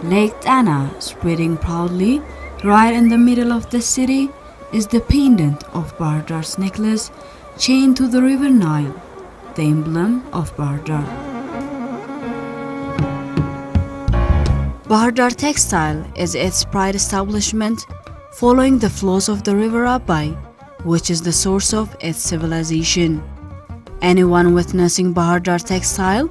Lake Tana, spreading proudly right in the middle of the city, is the pendant of Bahirdar's necklace chained to the river Nile, the emblem of Bahrdar. Bahrdar Textile is its pride establishment following the flows of the river Abai, which is the source of its civilization. Anyone witnessing Bahrdar Textile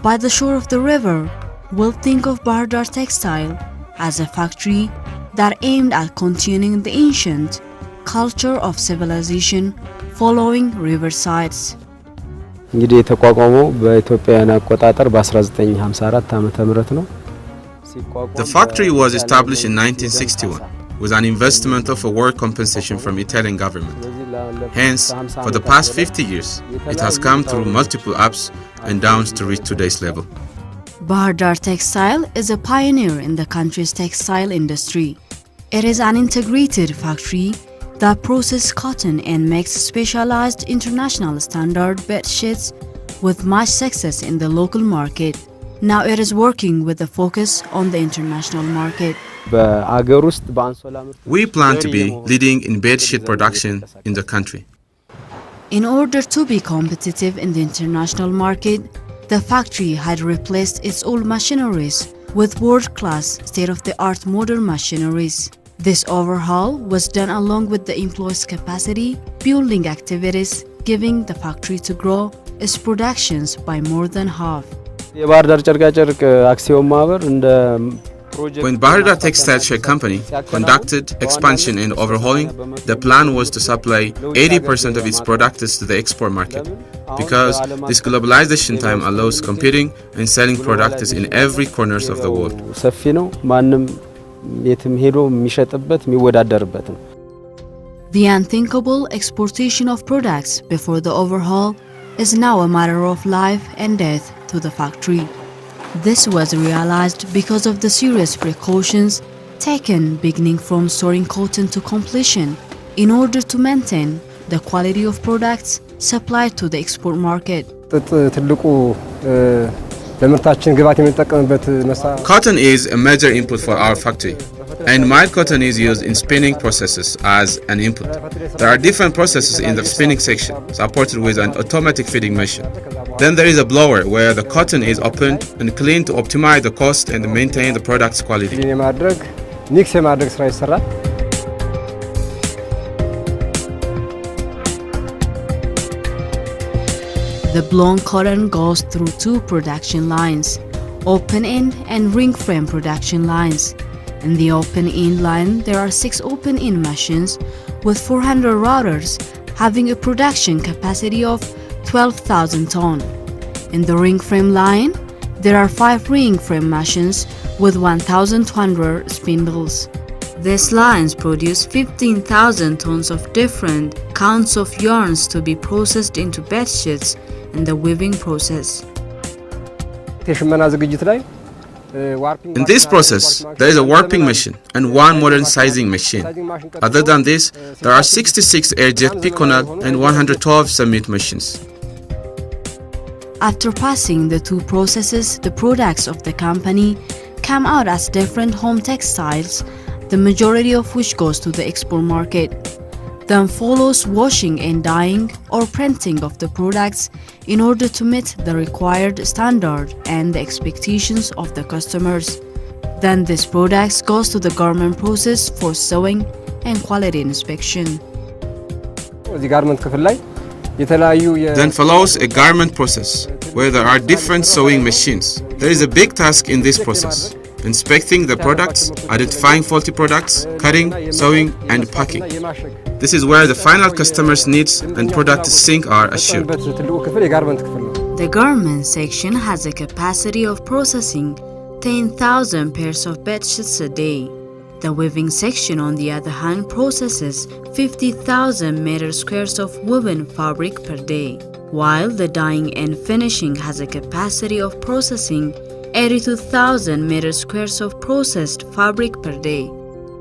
by the shore of the river will think of Bahrdar Textile as a factory that aimed at continuing the ancient culture of civilization following riversides. እንግዲህ የተቋቋመው በኢትዮጵያውያን አቆጣጠር በ1954 ዓመተ ምህረት ነው። The factory was established in 1961 with an investment of a work compensation from Italian government. Hence, for the past 50 years, it has come through multiple ups and downs to reach today's level. Bahrdar Textile is a pioneer in the country's textile industry. It is an integrated factory that processes cotton and makes specialized international standard bed sheets with much success in the local market. Now it is working with a focus on the international market. We plan to be leading in bedsheet production in the country. In order to be competitive in the international market, the factory had replaced its old machineries with world-class, state-of-the-art modern machineries. This overhaul was done along with the employees' capacity building activities, giving the factory to grow its productions by more than half. When Bahrdar Textile Share Company conducted expansion and overhauling, the plan was to supply 80% of its products to the export market, because this globalization time allows competing and selling products in every corners of the world. The unthinkable exportation of products before the overhaul is now a matter of life and death to the factory. This was realized because of the serious precautions taken beginning from storing cotton to completion in order to maintain the quality of products supplied to the export market. Cotton is a major input for our factory, and mild cotton is used in spinning processes as an input. There are different processes in the spinning section, supported with an automatic feeding machine. Then there is a blower where the cotton is opened and cleaned to optimize the cost and maintain the product's quality. The blown cotton goes through two production lines, open-end and ring-frame production lines. In the open-end line, there are 6 open-end machines with 400 routers having a production capacity of 12,000 tons. In the ring-frame line, there are 5 ring-frame machines with 1,200 spindles. These lines produce 15,000 tons of different counts of yarns to be processed into bedsheets in the weaving process. In this process, there is a warping machine and 1 modern sizing machine. Other than this, there are 66 air-jet piconal and 112 submit machines. After passing the 2 processes, the products of the company come out as different home textiles, the majority of which goes to the export market. Then follows washing and dyeing or printing of the products in order to meet the required standard and the expectations of the customers. Then this products goes to the garment process for sewing and quality inspection. Then follows a garment process where there are different sewing machines. There is a big task in this process: inspecting the products, identifying faulty products, cutting, sewing, and packing. This is where the final customer's needs and product sync are assured. The garment section has a capacity of processing 10,000 pairs of bedsheets a day. The weaving section, on the other hand, processes 50,000 meter squares of woven fabric per day, while the dyeing and finishing has a capacity of processing 82,000 meter squares of processed fabric per day.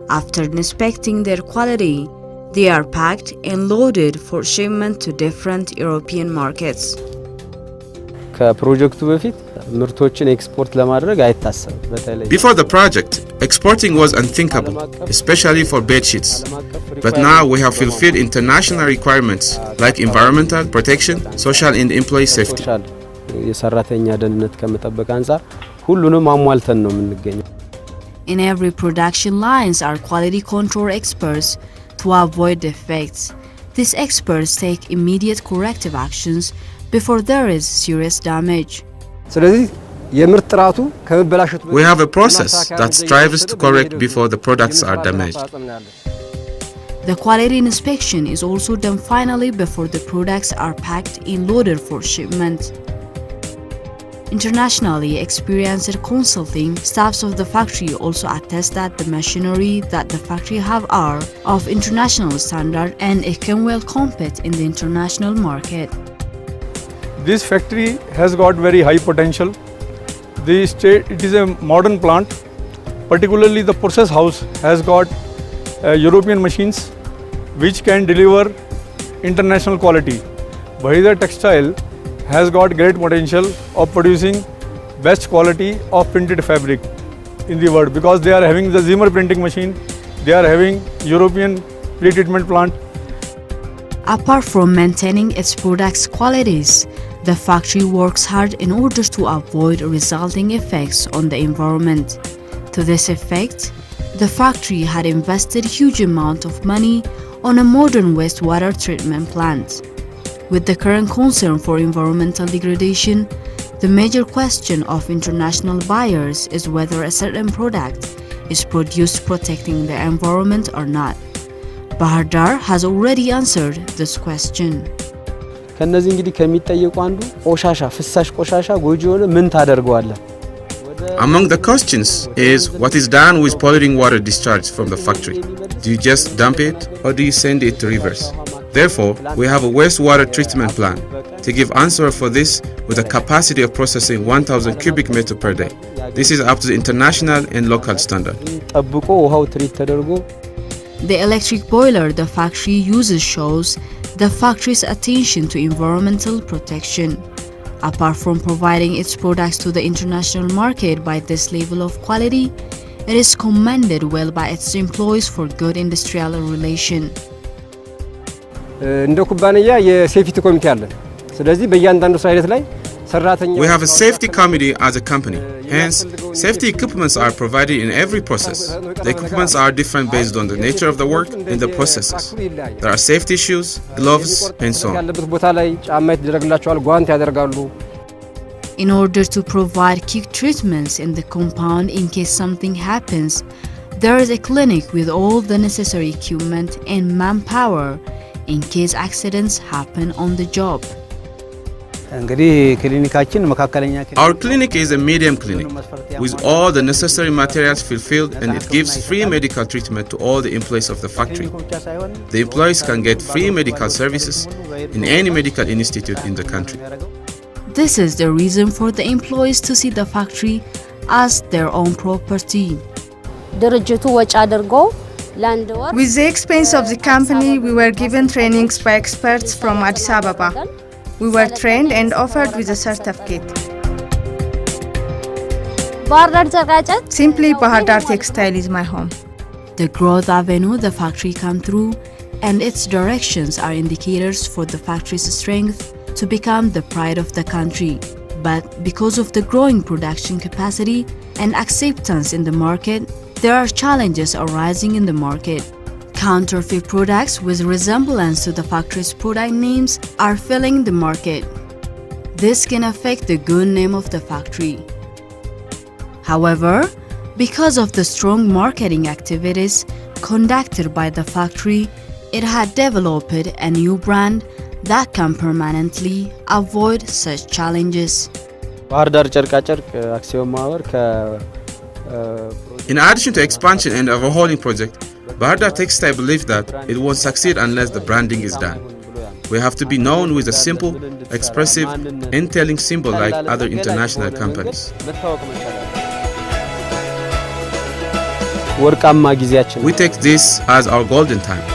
After inspecting their quality, they are packed and loaded for shipment to different European markets. ምርቶችን ኤክስፖርት ለማድረግ አይታሰብም። በተለይ Before the project, exporting was unthinkable, especially for bed sheets. But now we have fulfilled international requirements like environmental protection, social and employee safety. የሰራተኛ ደህንነት ከመጠበቅ አንፃር ሁሉንም አሟልተን ነው የምንገኘው። In every production lines are quality control experts to avoid defects. These experts take immediate corrective actions before there is serious damage. ስለዚህ የምርት ጥራቱ ከመበላሸቱ We have a process that strives to correct before the products are damaged. The quality inspection is also done finally before the products are packed and loaded for shipment. Internationally experienced consulting staffs of the factory also attest that the machinery that the factory have are of international standard and it can well compete in the international market. This factory has got very high potential. It is a modern plant. Particularly the process house has got European machines which can deliver international quality. Bahrdar Textile has got great potential of producing best quality of printed fabric in the world because they are having the Zimmer printing machine, they are having European pre-treatment plant. Apart from maintaining its products' qualities, the factory works hard in order to avoid resulting effects on the environment. To this effect, the factory had invested huge amount of money on a modern wastewater treatment plant. With the current concern for environmental degradation, the major question of international buyers is whether a certain product is produced protecting the environment or not. Bahrdar has already answered this question. ከነዚህ እንግዲህ ከሚጠየቁ አንዱ ቆሻሻ ፍሳሽ ቆሻሻ ጎጂ ሆነ ምን ታደርገዋለህ? Among the questions is what is done with polluting water discharge from the factory? Do you just dump it or do you send it to rivers? Therefore, we have a wastewater treatment plan to give answer for this with a capacity of processing 1000 cubic meter per day. This is up to the international and local standard. ጠብቆ ውሃው ትሪት ተደርጎ The electric boiler the factory uses shows the factory's attention to environmental protection. Apart from providing its products to the international market by this level of quality, it is commended well by its employees for good industrial relation. እንደ ኩባንያ የሴፍቲ ኮሚቴ አለን። ስለዚህ በእያንዳንዱ ሳይት ላይ We have a safety committee as a company. Hence, safety equipments are provided in every process. The equipments are different based on the nature of the work and the processes. There are safety shoes, gloves, and so on. ያለበት ቦታ ላይ ጫማ ይደረግላቸዋል፣ ጓንት ያደርጋሉ። In order to provide quick treatments in the compound in case something happens, there is a clinic with all the necessary equipment and manpower in case accidents happen on the job. እንግዲህ ክሊኒካችን መካከለኛ Our clinic is a medium clinic with all the necessary materials fulfilled, and it gives free medical treatment to all the employees of the factory. The employees can get free medical services in any medical institute in the country. This is the reason for the employees to see the factory as their own property. ድርጅቱ ወጪ አድርጎ ለአንድ ወር With the expense of the company, we were given trainings by experts from Addis Ababa. We were trained and offered with a certificate. ባህርዳር ጨርቃጨርቅ Simply, Bahrdar Textile is my home. The growth avenue the factory come through and its directions are indicators for the factory's strength to become the pride of the country. But because of the growing production capacity and acceptance in the market, there are challenges arising in the market. Counterfeit products with resemblance to the factory's product names are filling the market. This can affect the good name of the factory. However, because of the strong marketing activities conducted by the factory, it had developed a new brand that can permanently avoid such challenges. ባህርዳር ጨርቃጨርቅ አክሲዮን ማህበር In addition to expansion and overhauling project, Bahrdar Textile believes that it won't succeed unless the branding is done. We have to be known with a simple, expressive, and telling symbol like other international companies. ወርቃማ ጊዜያችን We take this as our golden time.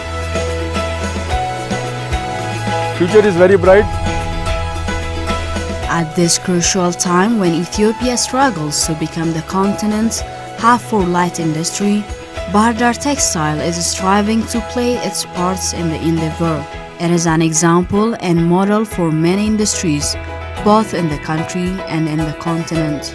Future is very bright. At this crucial time when Ethiopia struggles to become the continent's hub for light industry, Bahrdar Textile is striving to play its parts in the endeavor. It is an example and model for many industries, both in the country and in the continent.